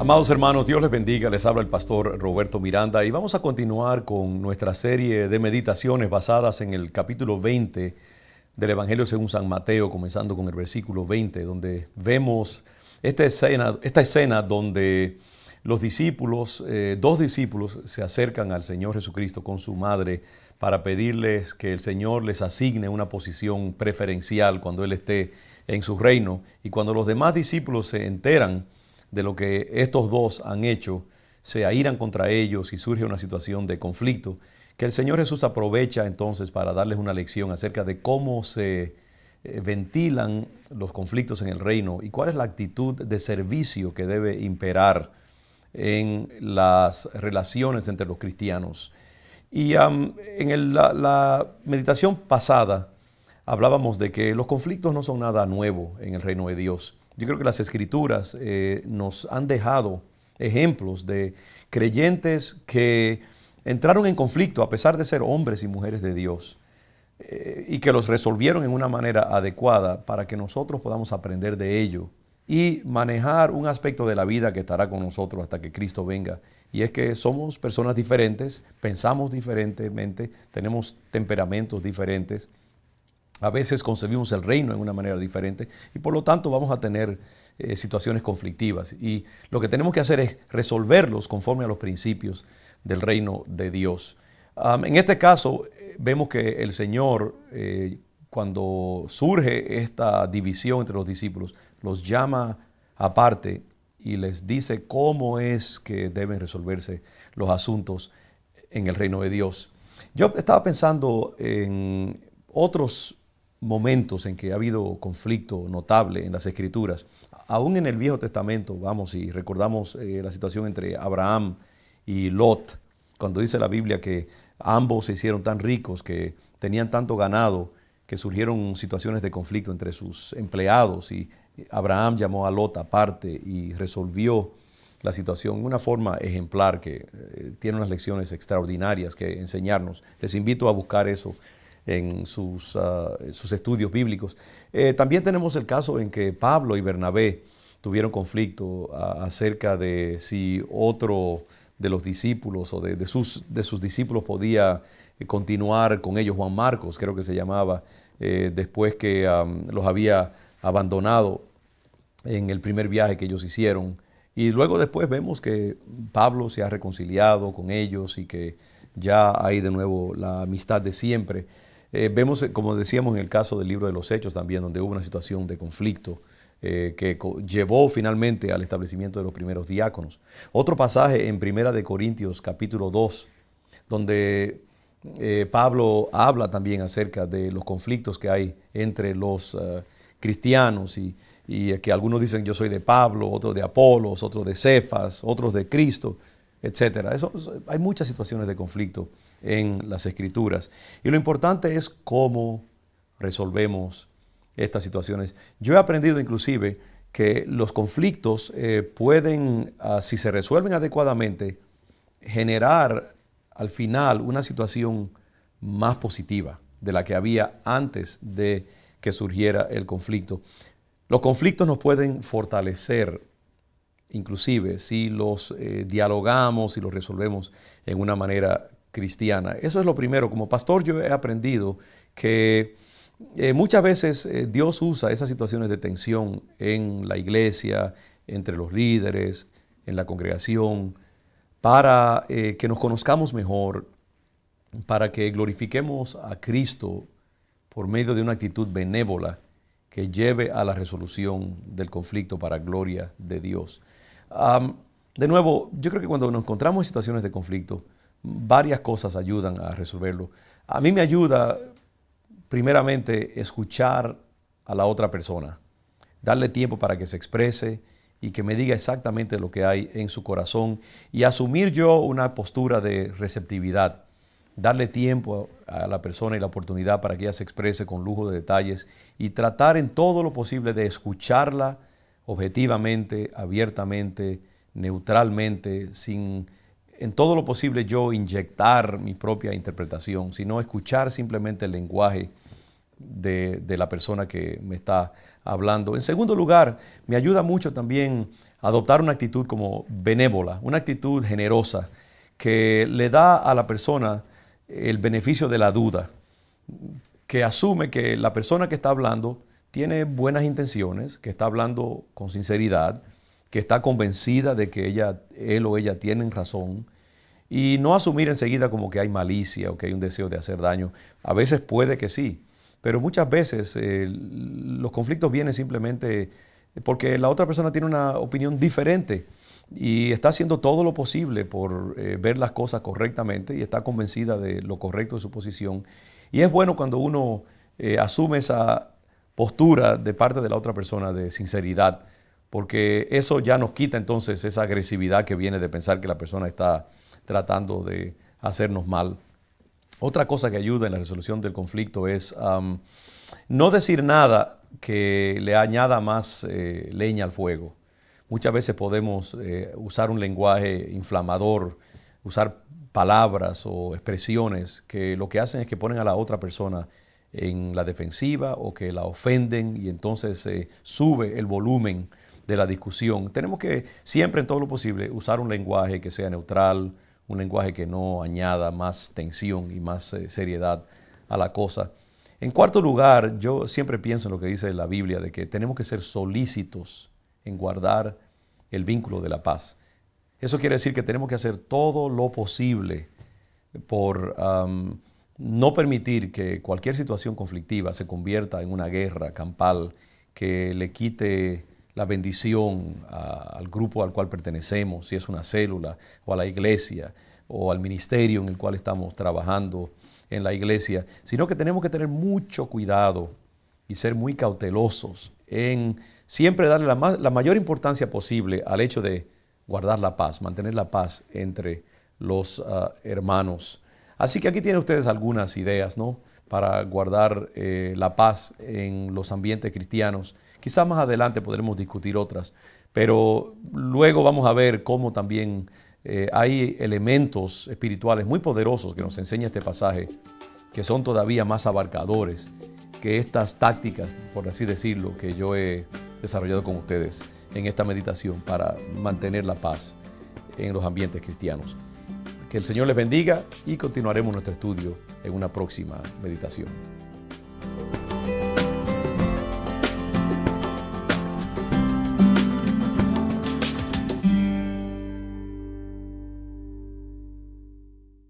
Amados hermanos, Dios les bendiga, les habla el pastor Roberto Miranda y vamos a continuar con nuestra serie de meditaciones basadas en el capítulo 20 del Evangelio según San Mateo, comenzando con el versículo 20, donde vemos esta escena donde los discípulos, dos discípulos se acercan al Señor Jesucristo con su madre para pedirles que el Señor les asigne una posición preferencial cuando Él esté en su reino. Y cuando los demás discípulos se enteran de lo que estos dos han hecho, se airan contra ellos y surge una situación de conflicto, que el Señor Jesús aprovecha entonces para darles una lección acerca de cómo se ventilan los conflictos en el reino y cuál es la actitud de servicio que debe imperar en las relaciones entre los cristianos. Y en la meditación pasada hablábamos de que los conflictos no son nada nuevo en el reino de Dios. Yo creo que las Escrituras nos han dejado ejemplos de creyentes que entraron en conflicto a pesar de ser hombres y mujeres de Dios y que los resolvieron en una manera adecuada para que nosotros podamos aprender de ello y manejar un aspecto de la vida que estará con nosotros hasta que Cristo venga. Y es que somos personas diferentes, pensamos diferentemente, tenemos temperamentos diferentes. A veces concebimos el reino en una manera diferente y por lo tanto vamos a tener situaciones conflictivas. Y lo que tenemos que hacer es resolverlos conforme a los principios del reino de Dios. En este caso vemos que el Señor, cuando surge esta división entre los discípulos, los llama aparte y les dice cómo es que deben resolverse los asuntos en el reino de Dios. Yo estaba pensando en otros momentos en que ha habido conflicto notable en las Escrituras. Aún en el Viejo Testamento, vamos, y recordamos la situación entre Abraham y Lot, cuando dice la Biblia que ambos se hicieron tan ricos, que tenían tanto ganado, que surgieron situaciones de conflicto entre sus empleados y Abraham llamó a Lot aparte y resolvió la situación de una forma ejemplar que tiene unas lecciones extraordinarias que enseñarnos. Les invito a buscar eso en sus estudios bíblicos. También tenemos el caso en que Pablo y Bernabé tuvieron conflicto acerca de si otro de los discípulos o de sus discípulos podía continuar con ellos. Juan Marcos, creo que se llamaba, después que los había abandonado en el primer viaje que ellos hicieron. Y luego después vemos que Pablo se ha reconciliado con ellos y que ya hay de nuevo la amistad de siempre. Vemos, como decíamos en el caso del libro de los Hechos también, donde hubo una situación de conflicto que llevó finalmente al establecimiento de los primeros diáconos. Otro pasaje en Primera de Corintios capítulo 2, donde Pablo habla también acerca de los conflictos que hay entre los cristianos y que algunos dicen yo soy de Pablo, otros de Apolos, otros de Cefas, otros de Cristo, etc. Hay muchas situaciones de conflicto en las Escrituras. Y lo importante es cómo resolvemos estas situaciones. Yo he aprendido inclusive que los conflictos pueden, si se resuelven adecuadamente, generar al final una situación más positiva de la que había antes de que surgiera el conflicto. Los conflictos nos pueden fortalecer, inclusive si los dialogamos y los resolvemos en una manera cristiana. Eso es lo primero. Como pastor yo he aprendido que muchas veces Dios usa esas situaciones de tensión en la iglesia, entre los líderes, en la congregación, para que nos conozcamos mejor, para que glorifiquemos a Cristo por medio de una actitud benévola que lleve a la resolución del conflicto para gloria de Dios. De nuevo, yo creo que cuando nos encontramos en situaciones de conflicto, varias cosas ayudan a resolverlo. A mí me ayuda, primeramente, escuchar a la otra persona, darle tiempo para que se exprese y que me diga exactamente lo que hay en su corazón y asumir yo una postura de receptividad, darle tiempo a la persona y la oportunidad para que ella se exprese con lujo de detalles y tratar en todo lo posible de escucharla objetivamente, abiertamente, neutralmente, sin en todo lo posible yo inyectar mi propia interpretación, sino escuchar simplemente el lenguaje de la persona que me está hablando. En segundo lugar, me ayuda mucho también adoptar una actitud como benévola, una actitud generosa que le da a la persona el beneficio de la duda, que asume que la persona que está hablando tiene buenas intenciones, que está hablando con sinceridad, que está convencida de que él o ella tienen razón, y no asumir enseguida como que hay malicia o que hay un deseo de hacer daño. A veces puede que sí, pero muchas veces los conflictos vienen simplemente porque la otra persona tiene una opinión diferente y está haciendo todo lo posible por ver las cosas correctamente y está convencida de lo correcto de su posición. Y es bueno cuando uno asume esa postura de parte de la otra persona de sinceridad, porque eso ya nos quita entonces esa agresividad que viene de pensar que la persona está tratando de hacernos mal. Otra cosa que ayuda en la resolución del conflicto es no decir nada que le añada más leña al fuego. Muchas veces podemos usar un lenguaje inflamador, usar palabras o expresiones que lo que hacen es que ponen a la otra persona en la defensiva o que la ofenden y entonces sube el volumen de la discusión. Tenemos que siempre en todo lo posible usar un lenguaje que sea neutral, un lenguaje que no añada más tensión y más seriedad a la cosa. En cuarto lugar, yo siempre pienso en lo que dice la Biblia, de que tenemos que ser solícitos en guardar el vínculo de la paz. Eso quiere decir que tenemos que hacer todo lo posible por no permitir que cualquier situación conflictiva se convierta en una guerra campal que le quite la bendición al grupo al cual pertenecemos, si es una célula, o a la iglesia, o al ministerio en el cual estamos trabajando en la iglesia, sino que tenemos que tener mucho cuidado y ser muy cautelosos en siempre darle la mayor importancia posible al hecho de guardar la paz, mantener la paz entre los hermanos. Así que aquí tienen ustedes algunas ideas, ¿no?, para guardar la paz en los ambientes cristianos. Quizás más adelante podremos discutir otras, pero luego vamos a ver cómo también hay elementos espirituales muy poderosos que nos enseña este pasaje, que son todavía más abarcadores que estas tácticas, por así decirlo, que yo he desarrollado con ustedes en esta meditación para mantener la paz en los ambientes cristianos. Que el Señor les bendiga y continuaremos nuestro estudio en una próxima meditación.